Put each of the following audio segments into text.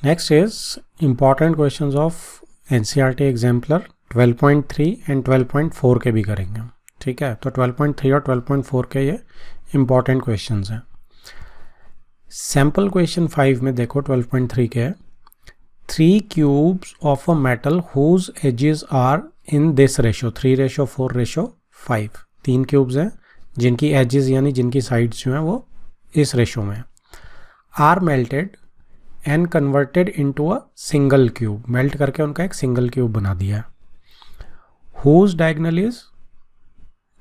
Next is important questions of NCERT exemplar 12.3 and 12.4 के भी करेंगे हम, ठीक है। तो 12.3 और 12.4 के ये इम्पॉर्टेंट क्वेश्चंस हैं। सैम्पल क्वेश्चन 5 में देखो 12.3 के 3 cubes of a metal whose edges are in this ratio 3:4:5। 3 cubes हैं जिनकी एजेस यानी जिनकी साइड्स जो हैं वो इस रेशो में are melted and converted into a single cube. Melt करके उनका एक सिंगल क्यूब बना दिया है। Whose diagonal is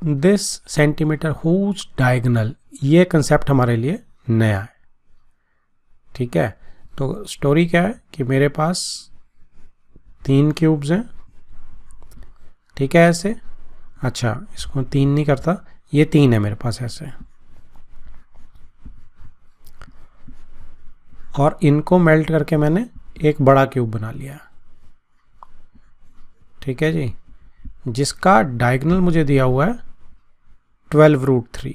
this centimetre. Whose diagonal, ये कंसेप्ट हमारे लिए नया है, ठीक है। तो स्टोरी क्या है कि मेरे पास 3 क्यूब्स हैं, ठीक है, ऐसे। अच्छा, इसको 3 नहीं करता, ये 3 है मेरे पास ऐसे, और इनको मेल्ट करके मैंने एक बड़ा क्यूब बना लिया, ठीक है जी, जिसका डायगोनल मुझे दिया हुआ है 12√3,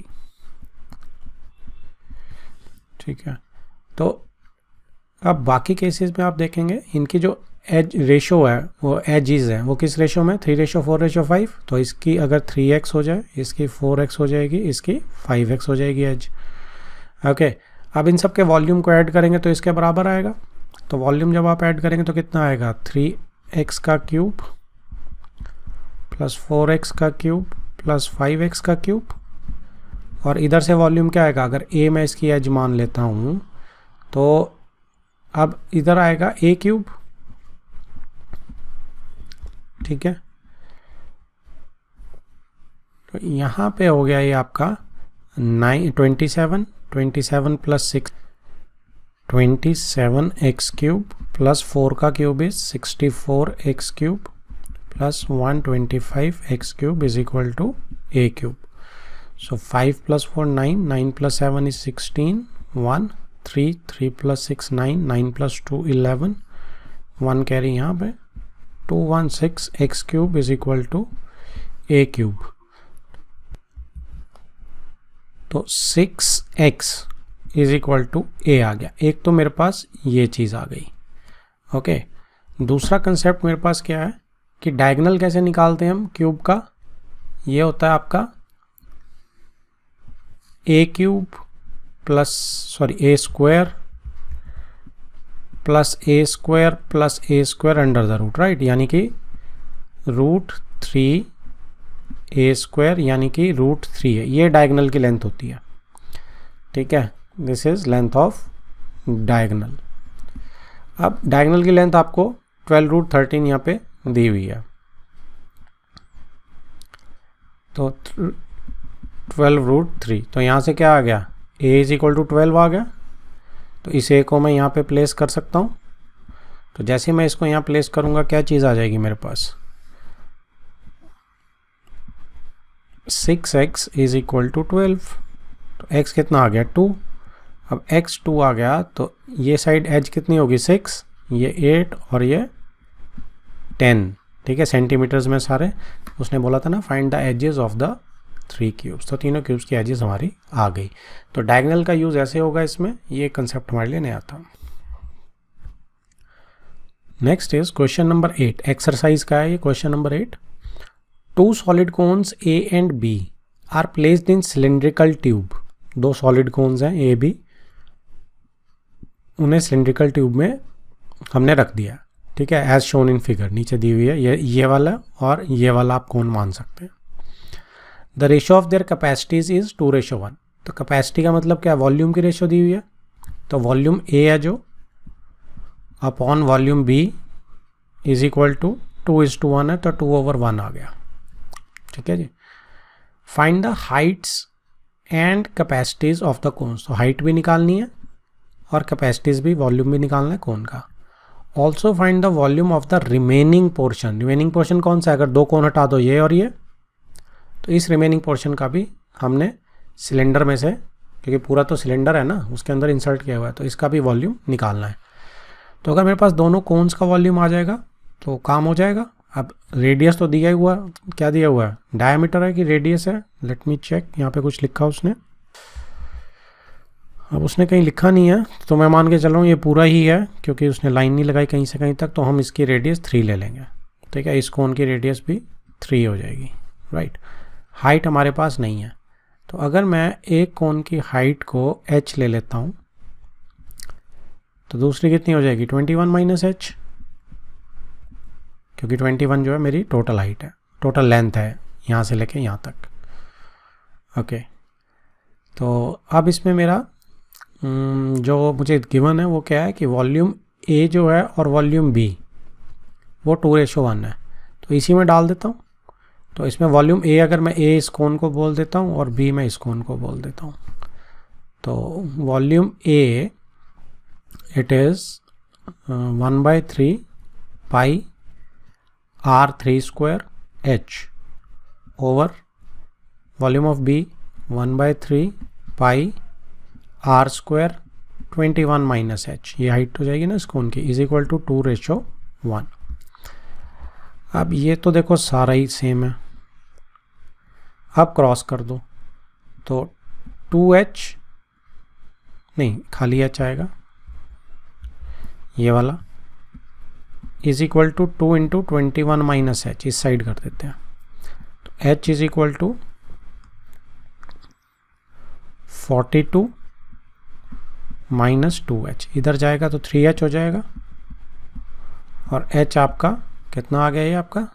ठीक है। तो अब बाकी केसेस में आप देखेंगे इनकी जो एज रेशो है वो एजेस है वो किस रेशो में 3:4:5। तो इसकी अगर 3x हो जाए, इसकी 4x हो जाएगी, इसकी 5x हो जाएगी एज, ओके। अब इन सब के वॉल्यूम को ऐड करेंगे तो इसके बराबर आएगा। तो वॉल्यूम जब आप ऐड करेंगे तो कितना आएगा 3x का क्यूब प्लस 4x का क्यूब प्लस 5x का क्यूब, और इधर से वॉल्यूम क्या आएगा, अगर a मैं इसकी एज मान लेता हूँ तो अब इधर आएगा a क्यूब, ठीक है। तो यहाँ पे हो गया ये आपका 27 प्लस 6 27x क्यूब प्लस 4 का cube is 64x cube plus 125x cube is equal to a cube. So 5 plus 4 9, 9 plus 7 is 16, 1 3, 3 plus 6 9, 9 plus 2 11, 1 carry यहाँ पे 216x cube is equal to a cube. तो 6x is equal to a आ गया। एक तो मेरे पास ये चीज़ आ गई, ओके। दूसरा कंसेप्ट मेरे पास क्या है कि डायगोनल कैसे निकालते हैं हम क्यूब का। ये होता है आपका a cube plus a square plus a square plus a square under the root, right, यानी कि √3 a स्क्वायर यानी कि √3 है। ये डायगोनल की लेंथ होती है, ठीक है। This is length of diagonal. अब डायगोनल की लेंथ आपको 12√13 यहाँ पे दी हुई है, तो 12√3। तो यहाँ से क्या आ गया, a इज इक्वल टू 12 आ गया। तो इस a को मैं यहाँ पे प्लेस कर सकता हूँ। तो जैसे मैं इसको यहाँ प्लेस करूँगा क्या चीज़ आ जाएगी मेरे पास, 6x इज इक्वल टू 12। तो x कितना आ गया 2। अब x 2 आ गया तो ये साइड एज कितनी होगी 6, ये 8 और ये 10, ठीक है, सेंटीमीटर्स में सारे। उसने बोला था ना find the edges of the 3 cubes, तो तीनों क्यूब्स की एजेस हमारी आ गई। तो डायगोनल का यूज ऐसे होगा इसमें, ये कंसेप्ट हमारे लिए नया था। Next is question number 8। Exercise का है ये question number 8। 2 solid cones A and B are placed in cylindrical tube. 2 solid cones हैं A B, उन्हें सिलेंड्रिकल ट्यूब में हमने रख दिया, ठीक है, एज शोन इन फिगर। नीचे दी हुई है ये वाला और ये वाला आप कौन मान सकते हैं। The ratio of their capacities is 2:1। तो कैपेसिटी का मतलब क्या है, वॉल्यूम की रेशो दी हुई है। तो वॉल्यूम A है जो upon volume B is equal to 2:1 है, तो 2/1 आ गया, ठीक है जी। Find the heights and capacities of the cones. तो हाइट भी निकालनी है और कैपेसिटीज भी, वॉल्यूम भी निकालना है कोन का। Also find the volume of the remaining portion. Remaining portion कौन सा है, अगर 2 कोन हटा दो ये और ये, तो इस रिमेनिंग पोर्शन का भी हमने सिलेंडर में से, क्योंकि पूरा तो सिलेंडर है ना, उसके अंदर इंसर्ट किया हुआ है, तो इसका भी वॉल्यूम निकालना है। तो अगर मेरे पास दोनों कोन्स का वॉल्यूम आ जाएगा तो काम हो जाएगा। अब रेडियस तो दिया हुआ, क्या दिया हुआ है, डायमीटर है कि रेडियस है, लेट मी चेक। यहाँ पे कुछ लिखा उसने, अब उसने कहीं लिखा नहीं है तो मैं मान के चल रहा हूँ ये पूरा ही है, क्योंकि उसने लाइन नहीं लगाई कहीं से कहीं तक, तो हम इसकी रेडियस 3 ले लेंगे। ठीक है, इस कोन की रेडियस भी 3 हो जाएगी, राइट। हाइट हमारे पास नहीं है, तो अगर मैं एक कोन की हाइट को h ले लेता हूँ तो दूसरी कितनी हो जाएगी 21 माइनस h, क्योंकि 21 जो है मेरी टोटल हाइट है, टोटल लेंथ है यहाँ से लेके यहाँ तक। ओके, तो अब इसमें मेरा जो मुझे गिवन है वो क्या है कि वॉल्यूम A जो है और वॉल्यूम B वो 2:1 है, तो इसी में डाल देता हूँ। तो इसमें वॉल्यूम A अगर मैं A इस कोन को बोल देता हूँ और B मैं इस कोन को बोल देता हूँ, तो volume A it is 1/3 pi R3 square H over volume of B 1/3 pi R square 21 minus H, ये हाइट हो जाएगी ना इस कोन की, इज इक्वल टू 2:1। अब ये तो देखो सारा ही सेम है, अब क्रॉस कर दो तो 2H नहीं खाली H आएगा, ये वाला is equal to 2 into 21 minus H, इस साइड कर देते हैं, तो H is equal to 42 minus 2H, इधर जाएगा तो 3H हो जाएगा, और H आपका कितना आ गया, ये आपका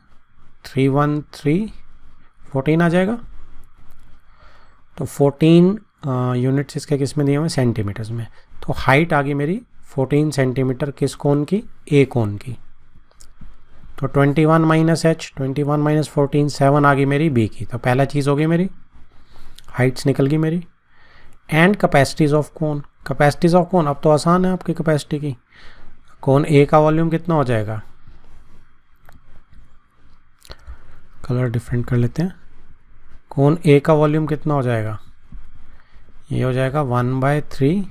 14 आ जाएगा। तो 14 यूनिट्स इसके किस में दिए हुए, सेंटीमीटर्स में, तो हाइट आ गई मेरी 14 सेंटीमीटर किस कोन की, A कोन की। तो 21 माइनस H, 21 माइनस 14 7 आ गई मेरी B की, तो पहला चीज़ हो गई मेरी हाइट्स निकल गई मेरी। And capacities of cone, capacities of cone अब तो आसान है आपकी कैपेसिटी की, कोन A का वॉल्यूम कितना हो जाएगा, कलर डिफरेंट कर लेते हैं, कोन A का वॉल्यूम कितना हो जाएगा, ये हो जाएगा 1/3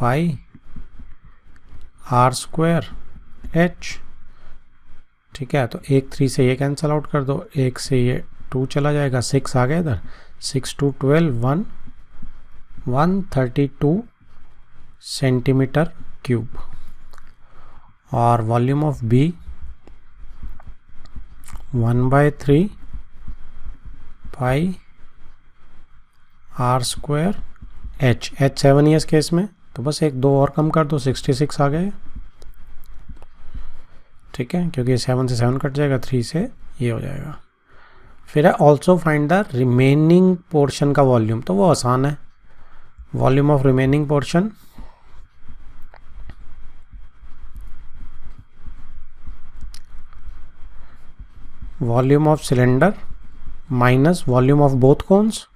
पाई R स्क्वायर H। ठीक है, तो 1 3 से ये कैंसिल आउट कर दो, 1 से ये 2 चला जाएगा, 6 आ गया इधर, 6 2 12 132 सेंटीमीटर क्यूब। और volume of B 1/3 pi R square H, H 7 ही इस केस में, तो बस 1 2 और कम कर दो, 66 आ गए। ठीक है, क्योंकि 7 से 7 कट जाएगा, 3 से ये हो जाएगा। फिर है also find the remaining portion का वॉल्यूम, तो वो आसान है, volume of remaining portion volume of cylinder minus volume of both cones.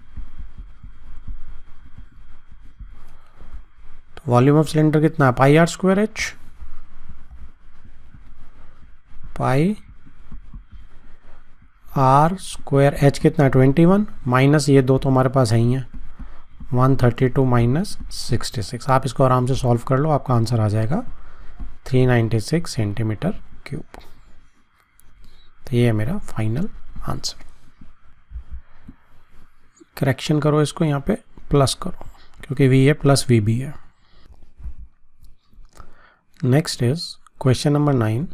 Volume of cylinder कितना है, pi R square H, pi R square H कितना है 21, माइनस ये दो तो हमारे पास है ही है 132 माइनस 66। आप इसको आराम से सॉल्व कर लो, आपका आंसर आ जाएगा 396 सेंटीमीटर क्यूब। तो ये है मेरा फाइनल आंसर। करेक्शन करो इसको, यहाँ पे प्लस करो क्योंकि V है प्लस VB है। Next is question number 9।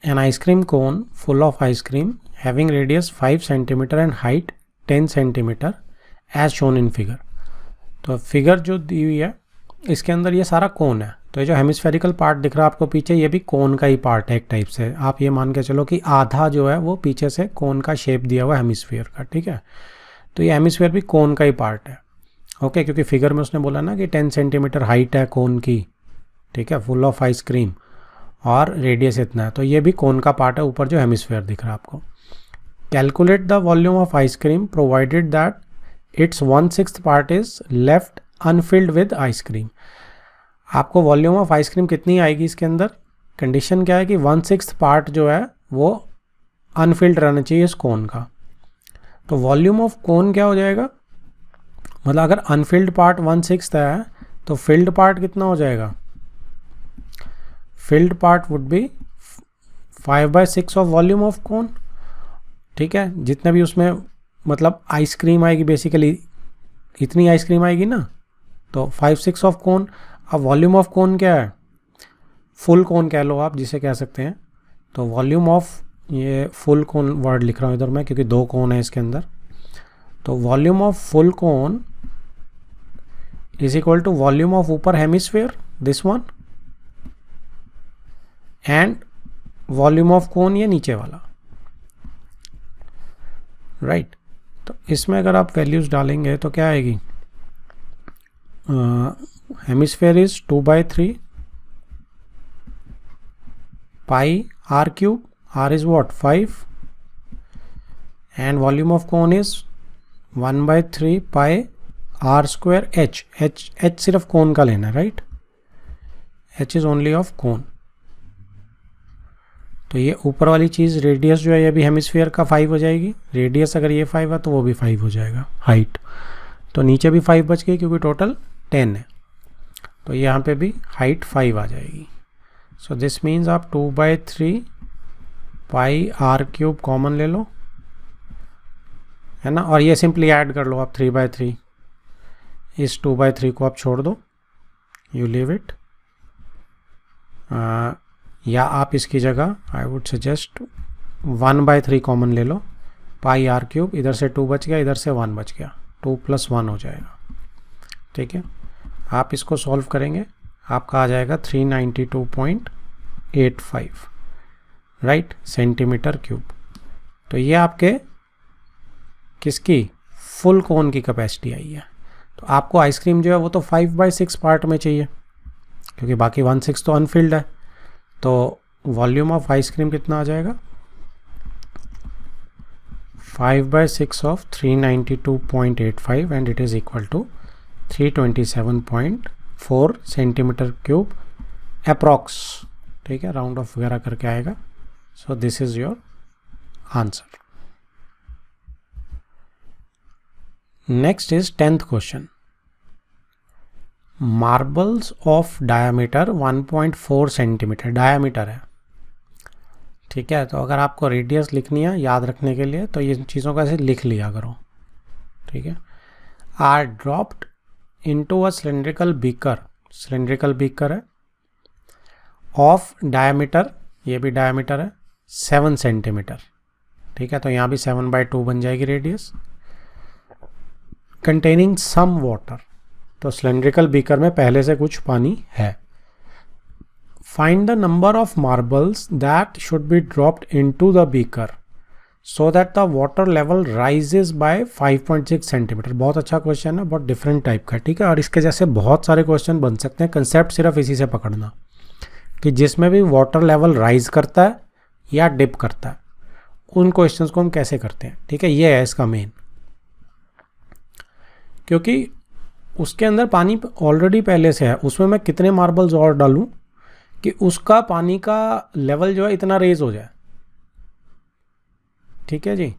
An ice cream cone full of ice cream having radius 5 cm and height 10 cm as shown in figure। तो फिगर जो दी हुई है इसके अंदर ये सारा कोन है, तो ये जो हेमिस्फेरिकल पार्ट दिख रहा है आपको पीछे, ये भी कोन का ही पार्ट है एक टाइप से। आप ये मान के चलो कि आधा जो है वो पीछे से कोन का शेप दिया हुआ है हेमिस्फीयर का। ठीक है, तो ये हेमिस्फीयर भी कोन का ही पार्ट है। ओके, क्योंकि फिगर में उसने बोला ना कि 10 सेंटीमीटर हाइट है कोन की। ठीक है, फुल ऑफ आइसक्रीम और रेडियस इतना है, तो ये भी कोन का पार्ट है ऊपर जो हेमिस्फीयर दिख रहा है आपको। Calculate the volume of ice cream provided that it's 1/6 part is left Anfield with ice cream. आपको वॉल्यूम ऑफ आइसक्रीम कितनी आएगी इसके अंदर, कंडीशन क्या है कि 1/6 पार्ट जो है वो अनफिल्ड रहना चाहिए इस कोन का। तो वॉल्यूम ऑफ कोन क्या हो जाएगा, मतलब अगर अनफिल्ड पार्ट 1/6 है तो फिल्ड पार्ट कितना हो जाएगा, field part would be 5/6 of volume of कोन। ठीक है, जितने भी उसमें मतलब आइसक्रीम आएगी बेसिकली इतनी आइसक्रीम आएगी ना, तो 5/6 ऑफ कोन। अब वॉल्यूम ऑफ कोन क्या है, फुल कोन कह लो आप जिसे कह सकते हैं। तो वॉल्यूम ऑफ, ये फुल कोन वर्ड लिख रहा हूँ इधर मैं क्योंकि 2 कोन है इसके अंदर। तो volume of full cone is equal to volume of ऊपर hemisphere this one and volume of cone ये नीचे वाला, राइट। तो इसमें अगर आप वैल्यूज डालेंगे तो क्या आएगी, hemisphere is 2/3 pi R cube, R is what 5 and volume of cone is 1/3 pi R square H. H सिर्फ कोन का लेना है, राइट। H is only of cone. तो ये ऊपर वाली चीज़ रेडियस जो है ये भी हेमिस्फीयर का 5 हो जाएगी। रेडियस अगर ये 5 है तो वो भी 5 हो जाएगा। हाइट तो नीचे भी 5 बच गई क्योंकि टोटल 10 है। तो यहाँ पे भी हाइट 5 आ जाएगी। सो दिस मीन्स आप 2/3 पाई आर क्यूब कॉमन ले लो, है ना। और ये सिंपली ऐड कर लो आप 3/3, इस 2/3 को आप छोड़ दो, यू लीव इट। या आप इसकी जगह आई वुड सजेस्ट 1/3 कॉमन ले लो, पाई आर क्यूब, इधर से 2 बच गया, इधर से 1 बच गया, 2 + 1 हो जाएगा, ठीक है। आप इसको सॉल्व करेंगे, आपका आ जाएगा 392.85 राइट सेंटीमीटर क्यूब। तो ये आपके किसकी, फुल कोन की कैपेसिटी आई है। तो आपको आइसक्रीम जो है वो तो 5/6 पार्ट में चाहिए क्योंकि बाकी 1/6 तो अनफिल्ड है। तो वॉल्यूम ऑफ आइसक्रीम कितना आ जाएगा, 5/6 of 392.85 and it is equal to 327.4 centimetre cube approx, ठीक है। राउंड ऑफ वगैरह करके आएगा। So this is your answer. Next is 10th question. Marbles of diameter 1.4 centimetre diameter है, ठीक है। तो अगर आपको रेडियस लिखनी है याद रखने के लिए तो ये चीज़ों को ऐसे लिख लिया करो, ठीक है। Are dropped into a cylindrical beaker, cylindrical beaker है, ऑफ डायामीटर, ये भी डायामीटर है 7 सेंटीमीटर, ठीक है। तो यहाँ भी 7/2 बन जाएगी रेडियस। कंटेनिंग सम वाटर, तो सिलेंड्रिकल बीकर में पहले से कुछ पानी है। Find the number of marbles that should be dropped into the beaker so that the water level rises by 5.6 centimetre. बहुत अच्छा क्वेश्चन है, बहुत डिफरेंट टाइप का, ठीक है। और इसके जैसे बहुत सारे क्वेश्चन बन सकते हैं। कंसेप्ट सिर्फ इसी से पकड़ना कि जिसमें भी वाटर लेवल राइज करता है या डिप करता है उन क्वेश्चंस को हम कैसे करते हैं, ठीक है। ये है इसका मेन, क्योंकि उसके अंदर पानी ऑलरेडी पहले से है, उसमें मैं कितने मार्बल्स और डालूं कि उसका पानी का लेवल जो है इतना रेज हो जाए, ठीक है जी।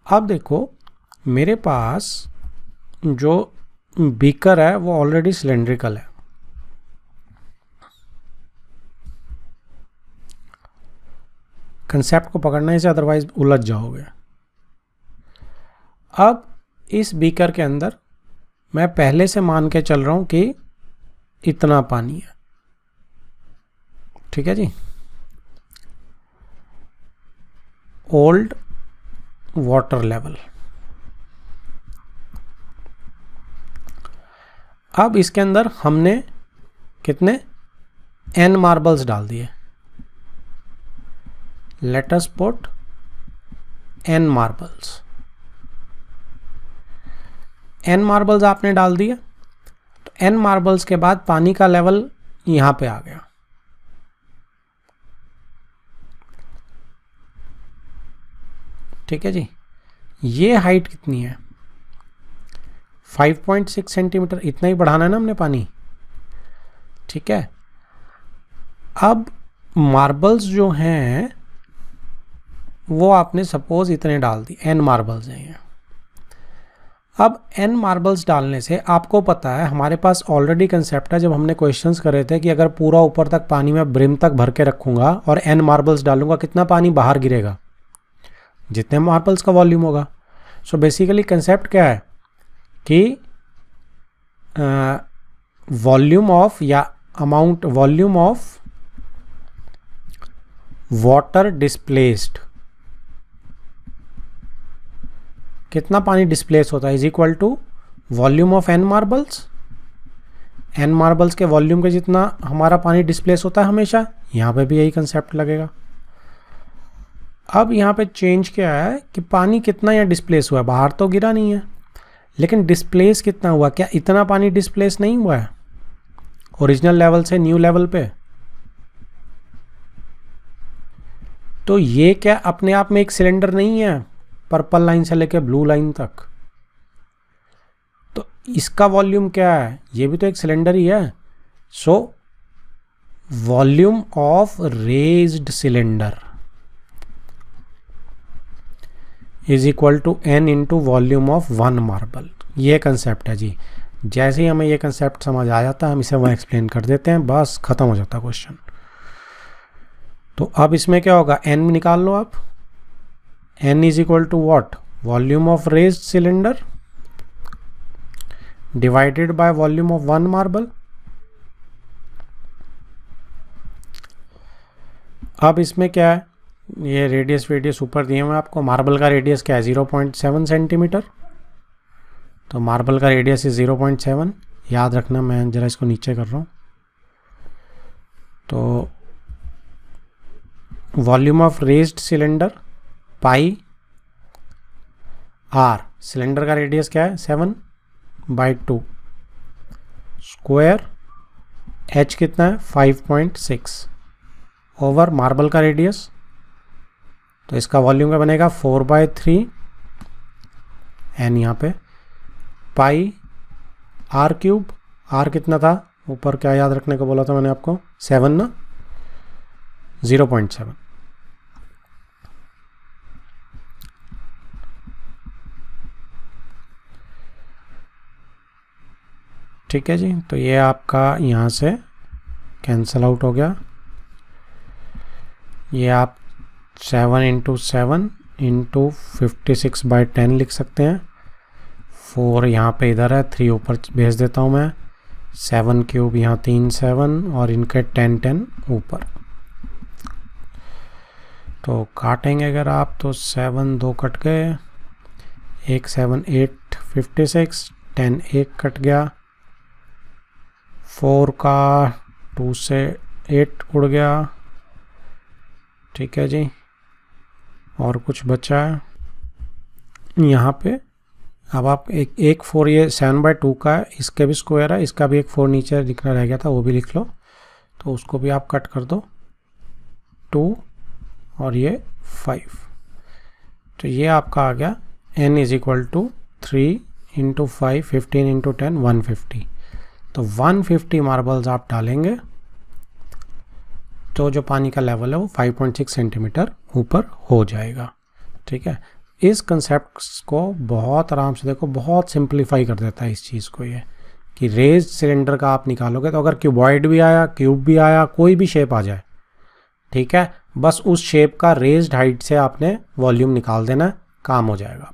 अब देखो मेरे पास जो बीकर है वो ऑलरेडी सिलेंड्रिकल है, कंसेप्ट को पकड़ना इसे, अदरवाइज उलझ जाओगे। अब इस बीकर के अंदर मैं पहले से मान के चल रहा हूं कि इतना पानी है, ठीक है जी। Old water level. अब इसके अंदर हमने कितने n मार्बल्स डाल दिए, let us put n marbles. n marbles आपने डाल दिए तो n मार्बल्स के बाद पानी का लेवल यहां पे आ गया, ठीक है जी। ये हाइट कितनी है 5.6 सेंटीमीटर, इतना ही बढ़ाना है ना हमने पानी, ठीक है। अब मार्बल्स जो हैं वो आपने सपोज इतने डाल दी, n मार्बल्स हैं ये। अब n मार्बल्स डालने से आपको पता है हमारे पास ऑलरेडी कंसेप्ट है, जब हमने क्वेश्चंस करे थे कि अगर पूरा ऊपर तक पानी मैं ब्रिम तक भर के रखूंगा और n मार्बल्स डालूंगा कितना पानी बाहर गिरेगा, जितने मार्बल्स का वॉल्यूम होगा। सो बेसिकली कंसेप्ट क्या है कि वॉल्यूम ऑफ या amount, volume of water displaced, कितना पानी डिस्प्लेस होता है, is equal to volume of n marbles, n marbles के वॉल्यूम के जितना हमारा पानी डिस्प्लेस होता है हमेशा, यहाँ पे भी यही कंसेप्ट लगेगा। अब यहाँ पे चेंज क्या है कि पानी कितना यहाँ डिस्प्लेस हुआ है, बाहर तो गिरा नहीं है, लेकिन डिस्प्लेस कितना हुआ, क्या इतना पानी डिस्प्लेस नहीं हुआ है ओरिजिनल लेवल से न्यू लेवल पे? तो ये क्या अपने आप में एक सिलेंडर नहीं है, पर्पल लाइन से लेके ब्लू लाइन तक? तो इसका वॉल्यूम क्या है, ये भी तो एक सिलेंडर ही है। So volume of raised cylinder is equal to n into volume of one marble. ये कंसेप्ट है जी। जैसे ही हमें ये कंसेप्ट समझ आ जाता है हम इसे वहाँ एक्सप्लेन कर देते हैं, बस खत्म हो जाता है क्वेश्चन। तो अब इसमें क्या होगा, n निकाल लो आप, n is equal to what, volume of raised cylinder divided by volume of one marble. अब इसमें क्या है, ये रेडियस ऊपर दिए हुए आपको, मार्बल का रेडियस क्या है 0.7 सेंटीमीटर, तो मार्बल का रेडियस है 0.7, याद रखना, मैं जरा इसको नीचे कर रहा हूँ। तो volume of raised cylinder pi r, cylinder का रेडियस क्या है 7/2 स्क्वायर, h कितना है 5.6 ओवर मार्बल का रेडियस, तो इसका वॉल्यूम क्या बनेगा 4/3 एन यहाँ पे पाई r क्यूब, r कितना था ऊपर, क्या याद रखने को बोला था मैंने आपको, 7 ना, 0.7। ठीक है जी, तो ये आपका यहाँ से कैंसल आउट हो गया। ये आप 7 इंटू 7 इंटू 56/10 लिख सकते हैं। 4 यहाँ पे इधर है, 3 ऊपर भेज देता हूँ मैं, 7 क्यूब यहाँ 3 7 और इनके 10 ऊपर। तो काटेंगे अगर आप तो 7 2 कट गए, 1 7 8 56, 10 1 कट गया, 4 का 2 से 8 उड़ गया। ठीक है जी, और कुछ बचा है यहाँ पे। अब आप एक 4, ये 7/2 का है, इसके भी स्क्वायर है, इसका भी एक 4 नीचे लिखना रह गया था, वो भी लिख लो, तो उसको भी आप कट कर दो, 2 और ये 5। तो ये आपका आ गया n is equal to 3 into 5 15 into 10 150। तो 150 मार्बल्स आप डालेंगे तो जो पानी का लेवल है वो 5.6 सेंटीमीटर ऊपर हो जाएगा। ठीक है, इस कंसेप्ट को बहुत आराम से देखो, बहुत सिंप्लीफाई कर देता है इस चीज़ को, ये कि रेज्ड सिलेंडर का आप निकालोगे तो अगर क्यूबॉइड भी आया, क्यूब भी आया, कोई भी शेप आ जाए, ठीक है, बस उस शेप का रेज्ड हाइट से आपने वॉल्यूम निकाल देना, काम हो जाएगा।